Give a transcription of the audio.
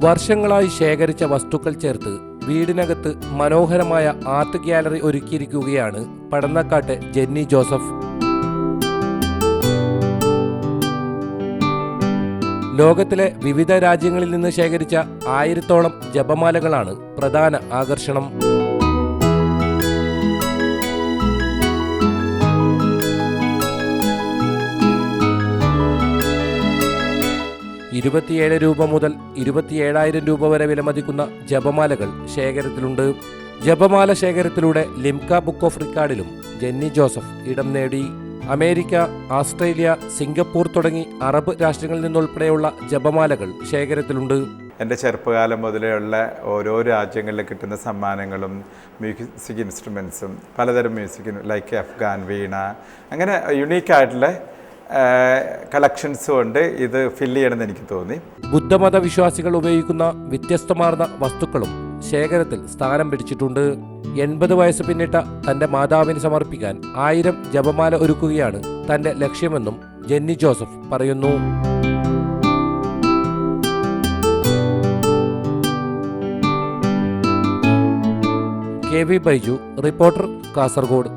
വർഷങ്ങളായി ശേഖരിച്ച വസ്തുക്കൾ ചേർത്ത് വീടിനകത്ത് മനോഹരമായ ആർട്ട് ഗ്യാലറി ഒരുക്കിയിരിക്കുകയാണ് പടന്നക്കാട്ടെ ജെന്നി ജോസഫ്. ലോകത്തിലെ വിവിധ രാജ്യങ്ങളിൽ നിന്ന് ശേഖരിച്ച 1000-ഓളം ജപമാലകളാണ് പ്രധാന ആകർഷണം. ₹27 മുതൽ 27,000 വരെ വിലമതിക്കുന്ന ജപമാലകൾ ശേഖരത്തിലുണ്ട്. ജപമാല ശേഖരത്തിലൂടെ ലിംക ബുക്ക് ഓഫ് റെക്കോർഡിലും ജെന്നി ജോസഫ് ഇടം നേടി. അമേരിക്ക, ഓസ്ട്രേലിയ, സിംഗപ്പൂർ തുടങ്ങി അറബ് രാഷ്ട്രങ്ങളിൽ നിന്നുൾപ്പെടെയുള്ള ജപമാലകൾ ശേഖരത്തിലുണ്ട്. എൻ്റെ ചെറുപ്പകാലം മുതലുള്ള ഓരോ രാജ്യങ്ങളിൽ കിട്ടുന്ന സമ്മാനങ്ങളും മ്യൂസിക് ഇൻസ്ട്രുമെൻസും പലതരം മ്യൂസിക് ലൈക്ക് അഫ്ഗാൻ വീണ, അങ്ങനെ യുണീക്കായിട്ടുള്ള കളക്ഷൻസ് കൊണ്ട് ഇത് ഫില്ല് ചെയ്യണമെന്ന് എനിക്ക് തോന്നി. ബുദ്ധമത വിശ്വാസികൾ ഉപയോഗിക്കുന്ന വ്യത്യസ്തമാർന്ന വസ്തുക്കളും ശേഖരത്തിൽ സ്ഥാനം പിടിച്ചിട്ടുണ്ട്. 80 വയസ്സ് പിന്നിട്ട തന്റെ മാതാവിന് സമർപ്പിക്കാൻ 1000 ജപമാല ഒരുക്കുകയാണ് തന്റെ ലക്ഷ്യമെന്നും ജെന്നി ജോസഫ് പറയുന്നു. KV Baiju, reporter, Kasaragod.